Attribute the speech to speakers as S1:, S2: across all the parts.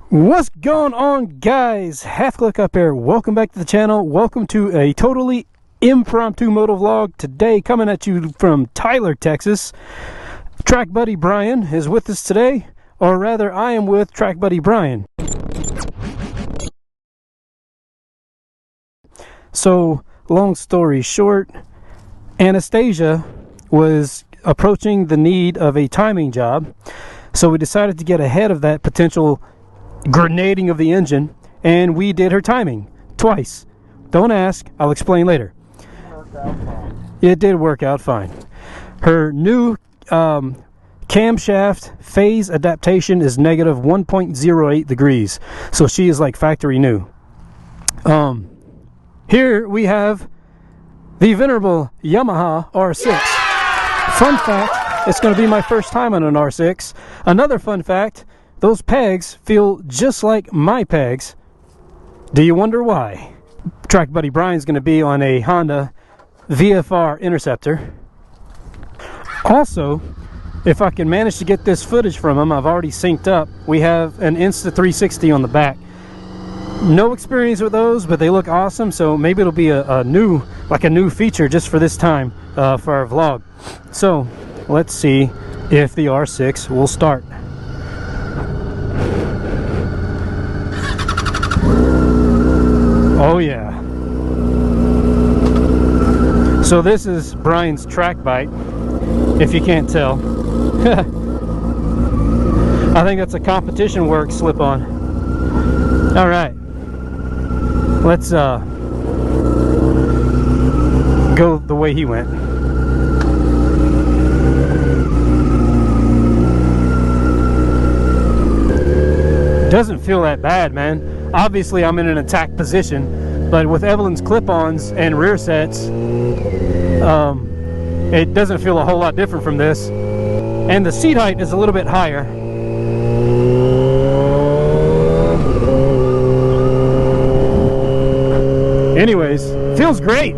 S1: What's going on, guys? Half Click up here. Welcome back to the channel. Welcome to a totally impromptu moto vlog. Today, coming at you from Tyler, Texas. TrackBuddy Brian is with us today, or rather, I am with TrackBuddy Brian. So, long story short, Anastasia was approaching the need of a timing job, so we decided to get ahead of that potential grenading of the engine, and we did her timing twice. Don't ask, I'll explain later. It did work out fine. Her new camshaft phase adaptation is negative 1.08 degrees, so she is like factory new. Here we have the venerable Yamaha R6. Fun fact, it's going to be my first time on an R6. Another fun fact, those pegs feel just like my pegs. Do you wonder why? TrackBuddy Brian's going to be on a Honda VFR Interceptor. Also, if I can manage to get this footage from him, I've already synced up. We have an Insta360 on the back. No experience with those, but they look awesome, so maybe it'll be a new feature just for this time for our vlog. So, let's see if the R6 will start. Oh yeah. So this is Brian's track bite, if you can't tell. I think that's a competition work slip-on. All right, let's go the way he went. Doesn't feel that bad, man. Obviously I'm in an attack position, but with Evelyn's clip-ons and rear sets, it doesn't feel a whole lot different from this. And the seat height is a little bit higher. Anyways, feels great.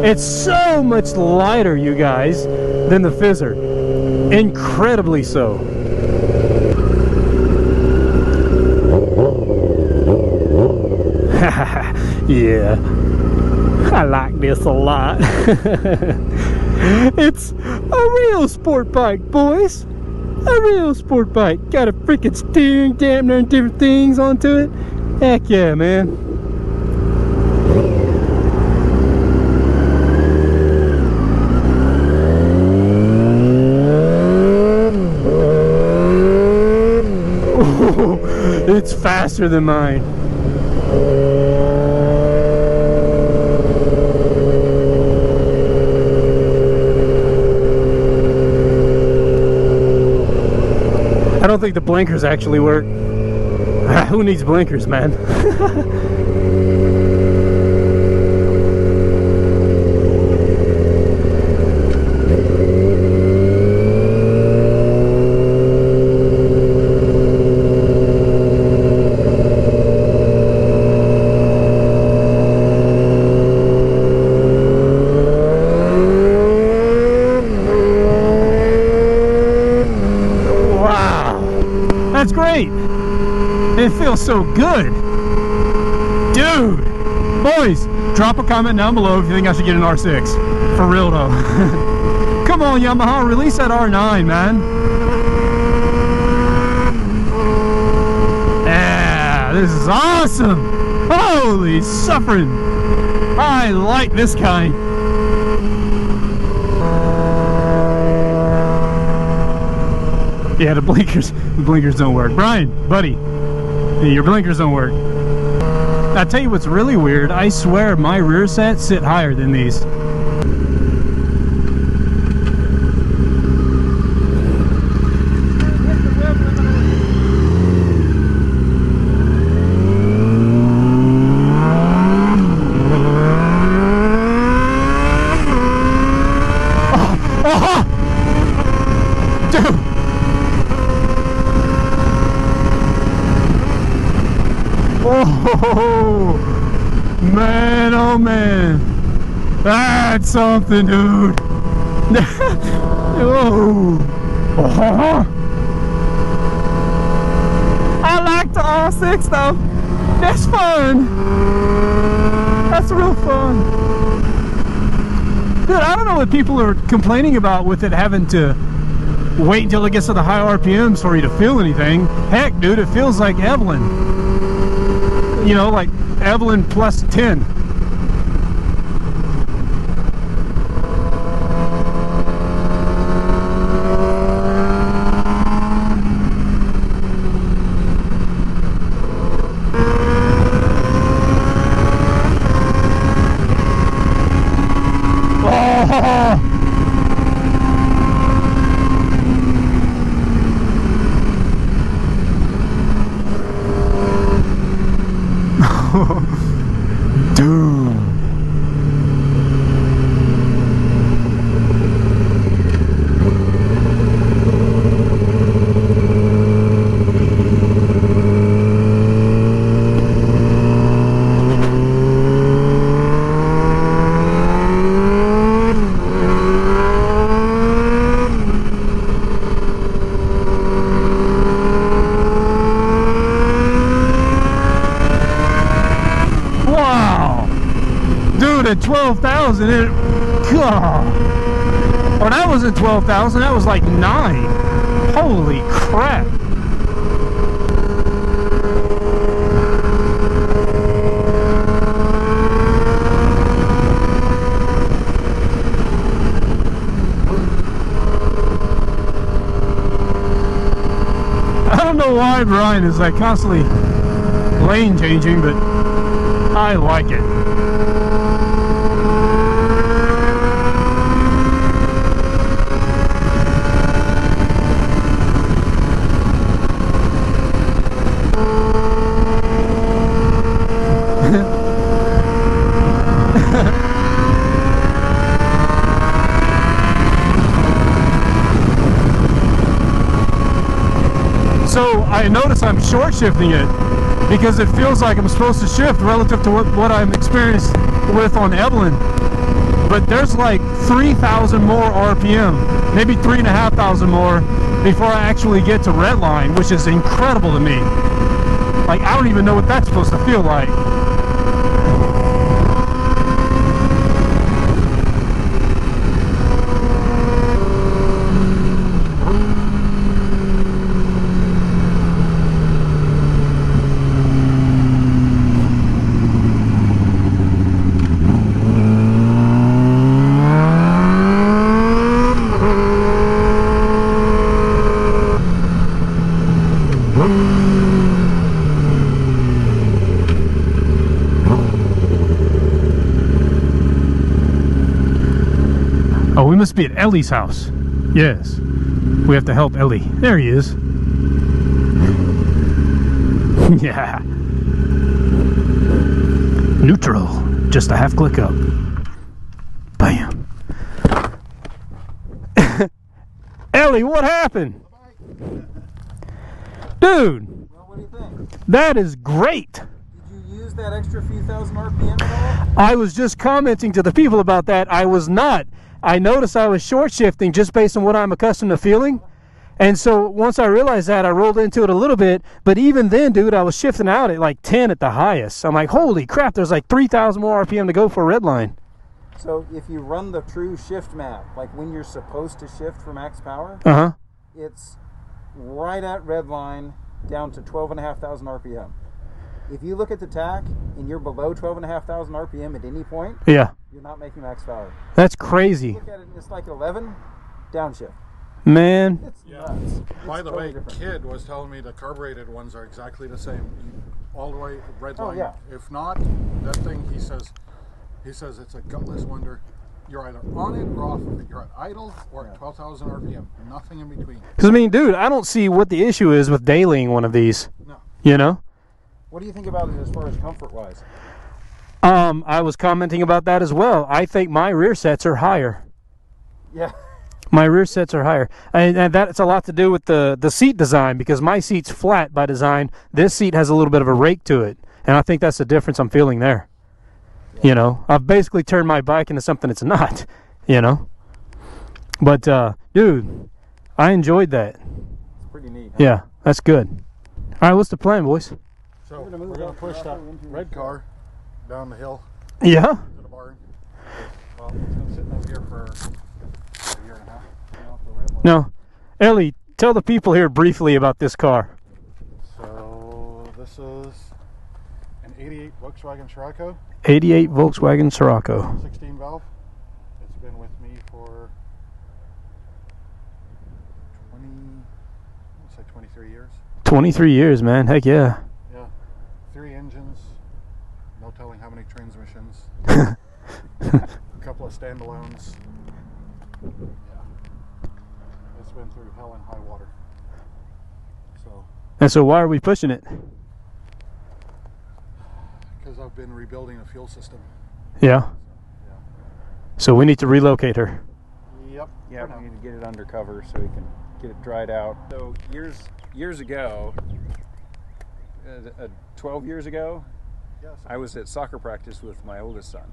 S1: It's so much lighter, you guys, than the Fizzer. Incredibly so. Yeah, I like this a lot. It's a real sport bike, boys. A real sport bike. Got a freaking steering dampener and different things onto it. Heck yeah, man. Oh, it's faster than mine. I don't think the blinkers actually work. Who needs blinkers, man? That's great. It feels so good. Dude. Boys, drop a comment down below if you think I should get an R6. For real though. Come on, Yamaha, release that R9, man. Yeah, this is awesome. Holy suffering. I like this kind. Yeah, the blinkers don't work. Brian, buddy, your blinkers don't work. I'll tell you what's really weird. I swear my rear sets sit higher than these. Dude! Oh man, oh man, that's something, dude. Oh. I like the R6 though. That's fun. That's real fun. Dude, I don't know what people are complaining about with it having to wait until it gets to the high RPMs for you to feel anything. Heck, dude, it feels like Evelyn. You know, like Evelyn plus 10. Dude. At 12,000, it, God. Or that wasn't 12,000, that was like 9. Holy crap. I don't know why Brian is like constantly lane changing, but I like it. So I notice I'm short shifting it because it feels like I'm supposed to shift relative to what I'm experienced with on Evelyn. But there's like 3,000 more RPM, maybe 3,500 more before I actually get to redline, which is incredible to me. Like, I don't even know what that's supposed to feel like. Oh, we must be at Ellie's house. Yes. We have to help Ellie. There he is. Yeah. Neutral. Just a half click up. Bam. Ellie, what happened? Dude.
S2: Well, what do you think?
S1: That is great.
S2: Did you use that extra few thousand RPM at all?
S1: I was just commenting to the people about that. I was not. I noticed I was short shifting just based on what I'm accustomed to feeling. And so once I realized that, I rolled into it a little bit. But even then, dude, I was shifting out at like 10 at the highest. I'm like, holy crap, there's like 3,000 more RPM to go for a redline.
S2: So if you run the true shift map, like when you're supposed to shift for max power, it's right at redline down to 12,500 RPM. If you look at the tack and you're below 12,500 RPM at any point,
S1: yeah,
S2: you're not making max power.
S1: That's crazy.
S2: Look at it, it's like 11, downshift.
S1: Man.
S2: It's nuts.
S3: By the way, Kid was telling me the carbureted ones are exactly the same, all the way redline.
S2: Oh, yeah.
S3: If not, that thing, he says it's a gutless wonder. You're either on it or off of it. You're at idle or at 12,000 RPM. Nothing in between.
S1: Because, I mean, dude, I don't see what the issue is with dailying one of these.
S3: No.
S1: You know?
S2: What do you think about it as far as comfort-wise?
S1: I was commenting about that as well. I think my rear sets are higher.
S2: Yeah.
S1: My rear sets are higher. And that's a lot to do with the seat design, because my seat's flat by design. This seat has a little bit of a rake to it. And I think that's the difference I'm feeling there. Yeah. You know, I've basically turned my bike into something it's not, you know. But, dude, I enjoyed that.
S2: It's pretty neat. Huh?
S1: Yeah, that's good. right, what's the plan, boys?
S3: So we're gonna push that red car down the hill
S1: Yeah.
S3: to the barn. Well, it's been sitting over here for a year and a half.
S1: No, Ellie, tell the people here briefly about this car.
S3: So this is an '88 Volkswagen Scirocco.
S1: 88 Volkswagen Scirocco.
S3: 16 valve. It's been with me for 23 years.
S1: 23 years, man. Heck yeah.
S3: Yeah. 3 engines. No telling how many transmissions. A couple of standalones. Yeah. It's been through hell and high water.
S1: And so why are we pushing it?
S3: Because I've been rebuilding a fuel system.
S1: Yeah. So we need to relocate her.
S3: Yep.
S2: Yeah, we need to get it undercover so we can get it dried out. So years ago, 12 years ago,
S3: Yes.
S2: I was at soccer practice with my oldest son.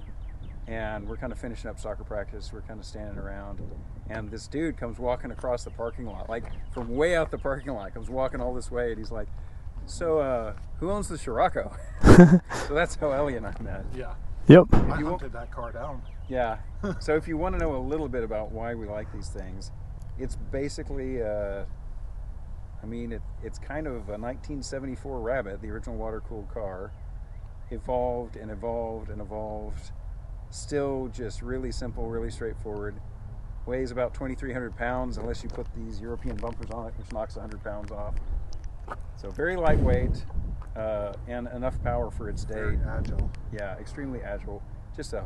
S2: And we're kind of finishing up soccer practice. We're kind of standing around. And this dude comes walking across the parking lot, like from way out the parking lot, comes walking all this way. And he's like, so who owns the Scirocco? So that's how Ellie and I met.
S3: Yeah.
S1: Yep.
S3: I hunted that car down.
S2: Yeah. So if you want to know a little bit about why we like these things, it's basically, it's kind of a 1974 Rabbit, the original water-cooled car, evolved and evolved and evolved. Still just really simple, really straightforward. Weighs about 2,300 pounds unless you put these European bumpers on it, which knocks 100 pounds off. So very lightweight and enough power for its day.
S3: Very agile.
S2: Yeah, extremely agile. Just a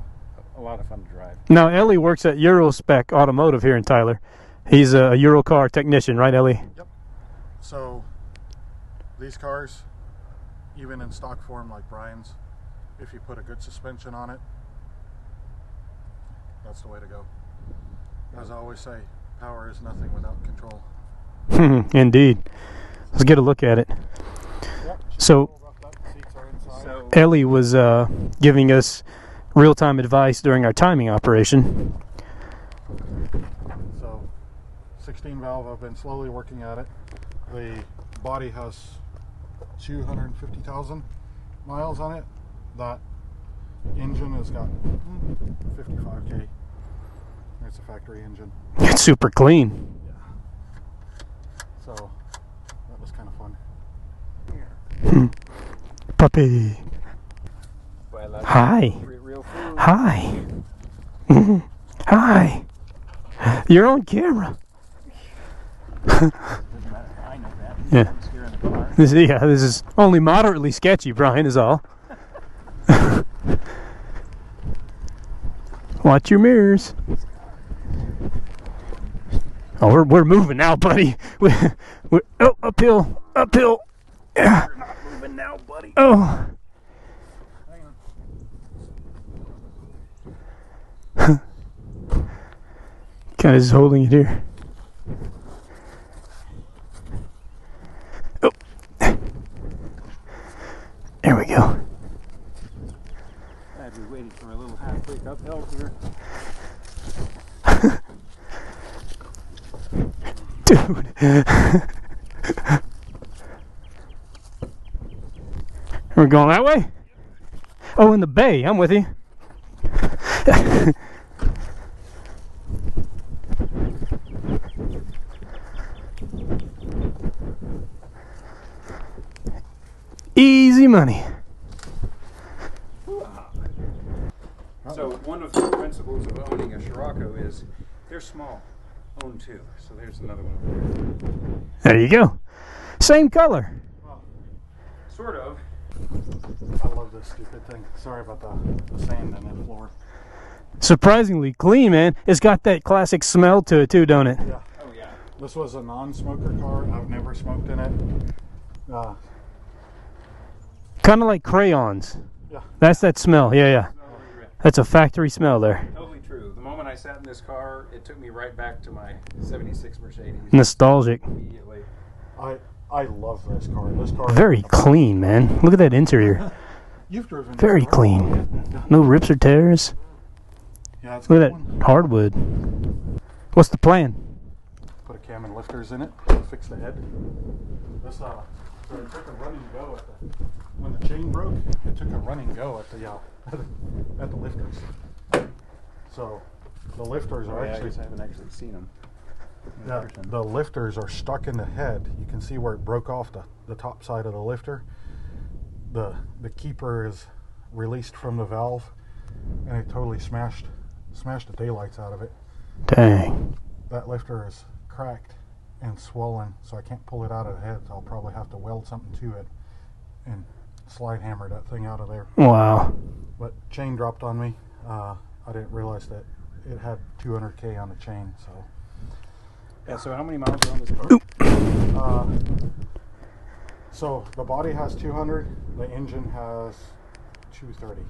S2: lot of fun to drive.
S1: Now, Ellie works at Eurospec Automotive here in Tyler. He's a Eurocar technician, right, Ellie?
S3: Yep. So these cars, even in stock form like Brian's, if you put a good suspension on it, that's the way to go. As I always say, power is nothing without control.
S1: Indeed. Let's get a look at it.
S3: Yep.
S1: So,
S3: Seats are inside.
S2: So
S1: Ellie was giving us real-time advice during our timing operation.
S3: So 16 valve, I've been slowly working at it. The body has 250,000 miles on it. That engine has got 55k. It's a factory engine.
S1: It's super clean.
S3: Yeah. So that was kind of fun.
S1: Puppy.
S2: well,
S1: Hi.
S2: real food.
S1: Hi. Hi. You're on camera.
S2: I know that.
S1: Yeah.
S2: He's here in the car.
S1: This is only moderately sketchy, Brian, is all. Watch your mirrors. Oh, we're moving now, buddy. We're uphill. Yeah.
S2: We're not moving now, buddy.
S1: Oh.
S2: Hang on.
S1: Kind of just holding it here. Oh. There we go.
S2: I'd be waiting for a little half-wake uphill here.
S1: Dude. We're going that way? Oh, in the bay. I'm with you. Easy money.
S2: So one of the principles of owning a Scirocco is they're small. Own two. So there's another one over there.
S1: There you go. Same color.
S3: Well,
S2: Sort of.
S3: I love this stupid thing. Sorry about the sand on the floor.
S1: Surprisingly clean, man. It's got that classic smell to it too, don't it?
S3: Yeah.
S2: Oh yeah.
S3: This was a non-smoker car. I've never smoked in it.
S1: Kind of like crayons.
S3: Yeah.
S1: That's that smell. Yeah.
S2: Totally,
S1: That's a factory smell there.
S2: totally true. The moment I sat in this car, it took me right back to my '76 Mercedes.
S1: Nostalgic.
S2: Immediately.
S3: I love this car. This car.
S1: Very clean, man. Look at that interior.
S3: You've driven. this
S1: Very
S3: car.
S1: clean. No rips or tears.
S3: Yeah, it's a
S1: Look at
S3: good
S1: that
S3: one.
S1: hardwood. What's the plan?
S3: Put a cam and lifters in it. Fix the head. This So it took a running go when the chain broke. It took a running go at the lifters. So the lifters are
S2: I haven't actually seen them.
S3: the lifters are stuck in the head. You can see where it broke off the top side of the lifter. The keeper is released from the valve, and it totally smashed the daylights out of it.
S1: Dang.
S3: That lifter is cracked and swollen, so I can't pull it out of the head. So I'll probably have to weld something to it and slide hammer that thing out of there.
S1: Wow.
S3: But chain dropped on me. I didn't realize that it had 200K on the chain. So
S2: yeah. So how many miles are on this car?
S3: So the body has 200. The engine has 230.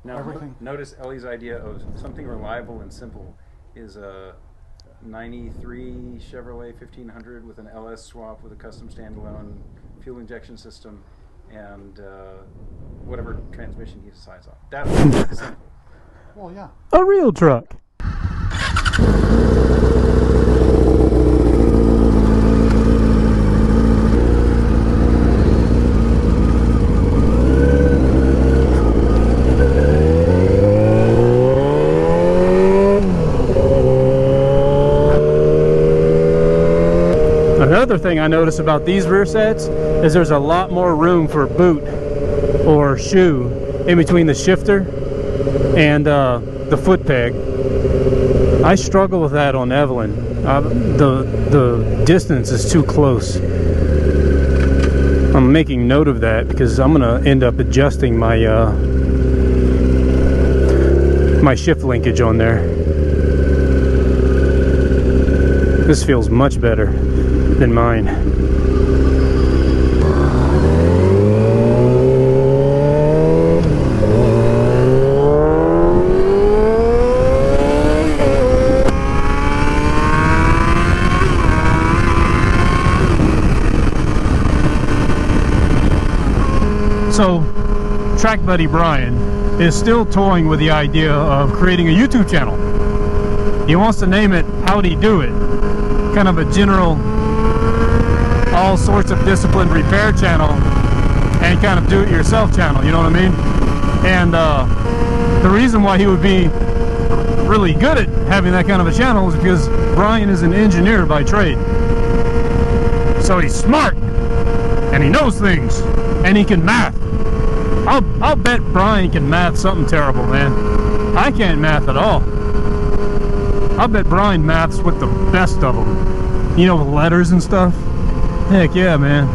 S2: Now, notice Ellie's idea of something reliable and simple is a 93 Chevrolet 1500 with an LS swap with a custom standalone fuel injection system and whatever transmission he decides on. That's simple.
S3: Well, yeah.
S1: A real truck. Another thing I notice about these rear sets is there's a lot more room for boot or shoe in between the shifter and the foot peg. I struggle with that on Evelyn. The distance is too close. I'm making note of that because I'm gonna end up adjusting my my shift linkage on there. This feels much better than mine. So, TrackBuddy Brian is still toying with the idea of creating a YouTube channel. He wants to name it Howdy Do It, kind of a general all sorts of disciplined repair channel and kind of do-it-yourself channel, you know what I mean? And the reason why he would be really good at having that kind of a channel is because Brian is an engineer by trade. So he's smart and he knows things and he can math. I'll bet Brian can math something terrible, man. I can't math at all. I'll bet Brian maths with the best of them. You know, with letters and stuff. Heck yeah, man.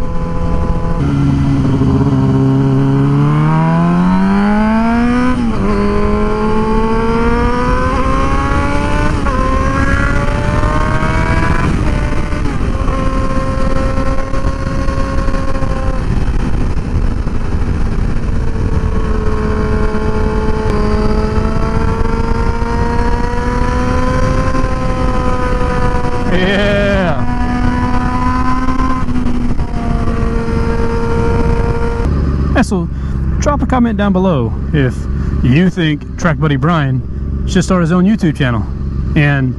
S1: So drop a comment down below if you think TrackBuddy Brian should start his own YouTube channel. And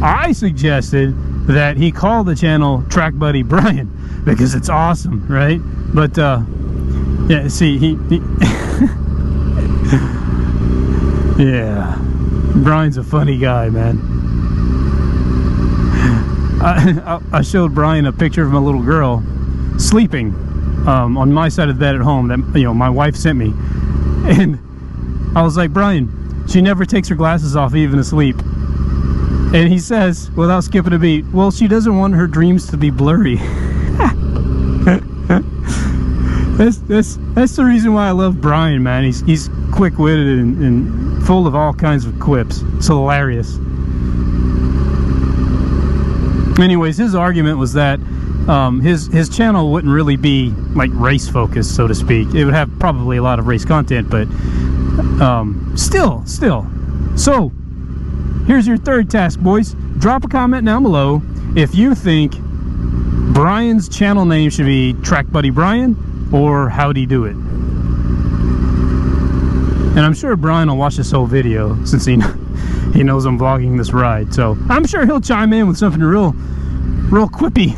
S1: I suggested that he call the channel TrackBuddy Brian because it's awesome, right? But yeah, see, he yeah, Brian's a funny guy, man. I showed Brian a picture of my little girl sleeping on my side of the bed at home that, you know, my wife sent me, and I was like, Brian, she never takes her glasses off even asleep. And he says, without skipping a beat, well, she doesn't want her dreams to be blurry. That's the reason why I love Brian, man. He's quick-witted and full of all kinds of quips. It's hilarious. Anyways, his argument was that his channel wouldn't really be like race focused, so to speak. It would have probably a lot of race content, but still. So here's your third task, boys. Drop a comment down below if you think Brian's channel name should be TrackBuddy Brian or Howdy Do It. And I'm sure Brian will watch this whole video since he knows I'm vlogging this ride, so I'm sure he'll chime in with something real quippy.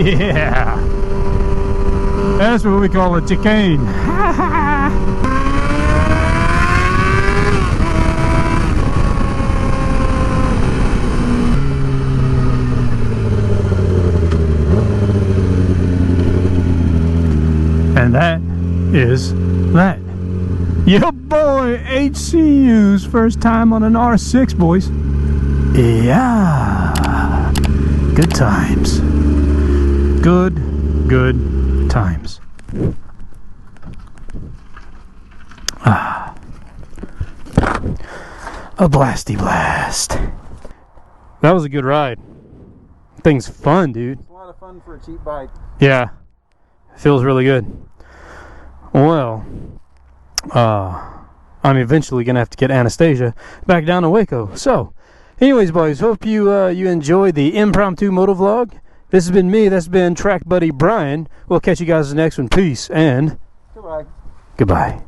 S1: Yeah. That's what we call a chicane. And that is that. Your boy HCU's first time on an R6, boys. Yeah. Good times. Good times. Ah. A blasty blast. That was a good ride. Thing's fun, dude.
S2: It's a lot of fun for a cheap bike.
S1: Yeah. Feels really good. Well, I'm eventually gonna have to get Anastasia back down to Waco. So, anyways, boys, hope you enjoyed the impromptu motovlog. This has been me. That's been TrackBuddy Brian. We'll catch you guys in the next one. Peace and
S2: Goodbye.
S1: goodbye.